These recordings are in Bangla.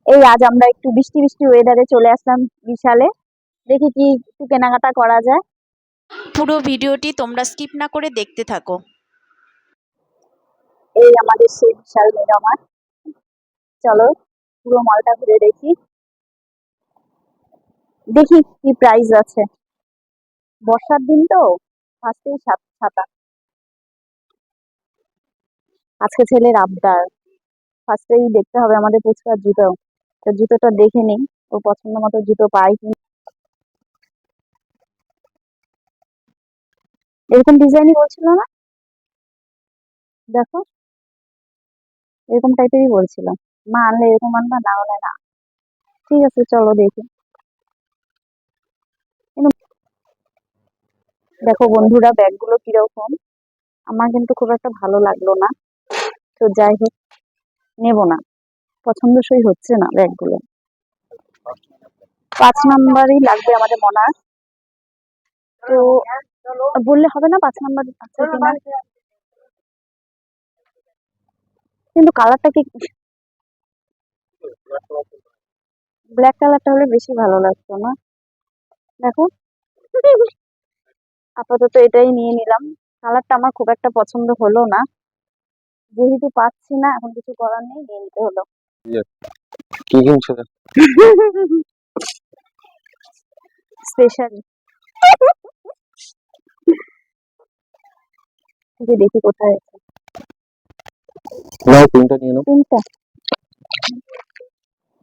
এই আজ আমরা একটু বৃষ্টি বৃষ্টি ওয়েদারে চলে আসলাম বিশালে। দেখি কি একটু কেনাকাটা করা যায়। পুরো ভিডিওটি তোমরা স্কিপ না করে দেখতে থাকো। এই আমাদের সেই বিশাল মেগামার্ট। চলো পুরো মলটা ঘুরে দেখি, দেখি কি প্রাইস আছে। বর্ষার দিন তো, ফার্স্টেই ছাতা। আজকে ছেলের আবদার, ফার্স্টেই দেখতে হবে আমাদের পুচকার জুতো। তো জুতোটা দেখে নেই, ওর পছন্দ মতো জুতো পাই কি। এরকম ডিজাইনই বলছিল না, দেখো এরকম টাইপেরই বলছিল। মা আনলে এরকম আনবা, না হলে না। ঠিক আছে চলো দেখি। কিন্তু দেখো বন্ধুরা ব্যাগগুলো কিরকম, আমার কিন্তু খুব একটা ভালো লাগলো না। তো যাই হোক, নেবো না, পছন্দসই হচ্ছে না ব্যাগগুলো। 5 নাম্বারই লাগবে আমাদের মনে হয়। তো বললে হবে না 5 নাম্বার আছে কিনা, কিন্তু কালারটা কি, ব্ল্যাক কালারটা হলে বেশি ভালো লাগতো না। দেখো আপাতত এটাই নিয়ে নিলাম। কালারটা আমার খুব একটা পছন্দ হলো না, যেহেতু পাচ্ছি না এখন কিছু করার নেই, নিয়ে নিতে হলো। কি কিনছো? স্পেশাল দেখি কোথায় আছে। নাও প্রিন্টটা নিয়ে নাও। তিনটা।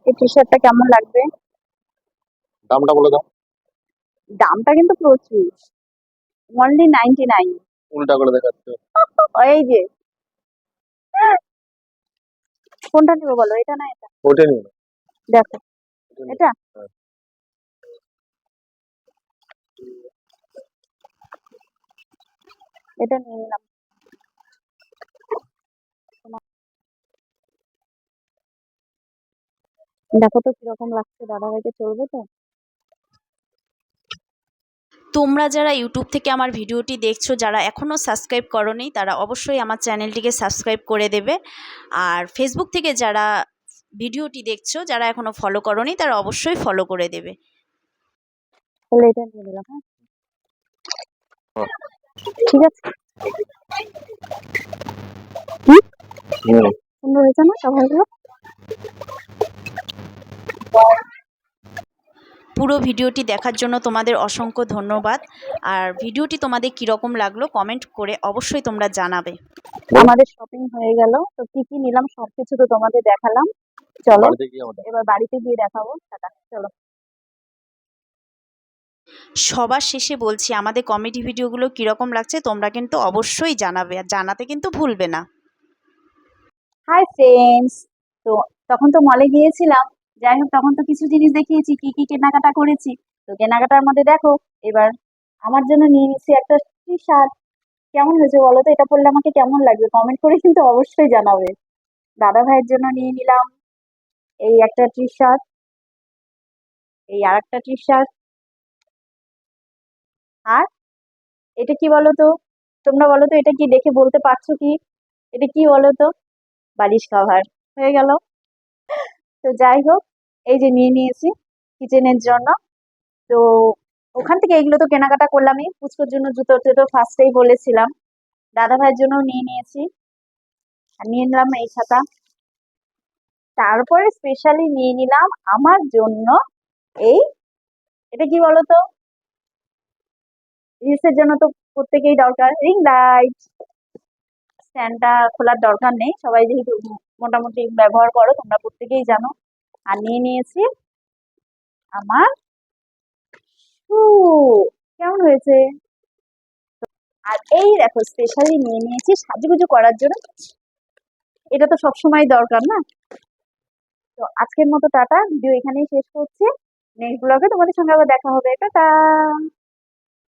এই টি শার্টটা কেমন লাগবে? দামটা বলে দাও। দামটা কিন্তু প্রচুর, অনলি 99। উল্টা করে দেখাচ্ছে। এই যে কোনটা নেবো বলো, এটা না এটা? ওটা নিয়ে নাও। দেখো ওটা নিয়ে এটা, নাও। হ্যাঁ। এটা নিয়ে নিলাম। দেখো তো কিরকম লাগছে, দাদা ভাইকে চলবে তো? তোমরা যারা ইউটিউব থেকে আমার ভিডিওটি দেখছো, যারা এখনও সাবস্ক্রাইব করোনি তারা অবশ্যই আমার চ্যানেলটিকে সাবস্ক্রাইব করে দেবে। আর ফেসবুক থেকে যারা ভিডিওটি দেখছো, যারা এখনও ফলো করোনি তারা অবশ্যই ফলো করে দেবে। তাহলে এটা নিয়ে নিলাম। হ্যাঁ ঠিক আছে। কি সুন্দর হয়েছে না কাভারগুলো? পুরো ভিডিওটি দেখার জন্য তোমাদের অসংখ্য ধন্যবাদ। আর ভিডিওটি তোমাদের কীরকম লাগলো কমেন্ট করে অবশ্যই তোমরা জানাবে। আমাদের শপিং হয়ে গেল, তো কি কি নিলাম সবকিছু তো তোমাদের দেখালাম। চলো বাড়িতে গিয়ে আমাদের এবার বাড়িতে গিয়ে দেখাবো। টাটা, চলো। সবার শেষে বলছি, আমাদের কমেডি ভিডিওগুলো কীরকম লাগছে তোমরা কিন্তু অবশ্যই জানাবে, আর জানাতে কিন্তু ভুলবে না। হাই ফ্রেন্ডস, তো তখন তো মলে গিয়েছিলাম। যাই হোক, তখন তো কিছু জিনিস দেখিয়েছি কি কি কেনাকাটা করেছি। তো কেনাকাটার মধ্যে দেখো, এবার আমার জন্য নিয়ে নিচ্ছি একটা টি শার্ট। কেমন হয়েছে বলো তো? এটা পরলে আমাকে কেমন লাগবে কমেন্ট করে কিন্তু অবশ্যই জানাবে। দাদা ভাইয়ের জন্য নিয়ে নিলাম এই একটা টি শার্ট, এই আর একটা টি শার্ট। আর এটা কি বলো তো, তোমরা বলো তো এটা কি, দেখে বলতে পারছো কি? এটা কি বলো তো? বালিশ কাভার। হয়ে গেল। তো যাই হোক, এই যে নিয়ে নিয়েছি কিচেনের জন্য। তো ওখান থেকে এগুলো তো কেনাকাটা করলামই। পুচকোর জন্য জুতো তো ফার্স্টেই বলেছিলাম। দাদা ভাইয়ের জন্য নিয়ে নিয়েছি, আর নিয়ে নিলাম এই ছাতা। তারপরে স্পেশালি নিয়ে নিলাম আমার জন্য এই, এটা কি বলতো, রিলসের জন্য তো প্রত্যেকেই দরকার রিং লাইট। স্ট্যান্ডটা খোলার দরকার নেই, সবাই যেহেতু মোটামুটি ব্যবহার করো তোমরা প্রত্যেকেই জানো। আর নিয়ে নিয়েছি আমার শু। কেমন হয়েছে? আর এই দেখো স্পেশালি নিয়ে নিয়েছি সাজুগুজু করার জন্য, এটা তো সবসময় দরকার না। তো আজকের মতো টাটা, ভিডিও এখানেই শেষ করছি। নেক্সট ব্লগে তোমাদের সঙ্গে আবার দেখা হবে। টাটা।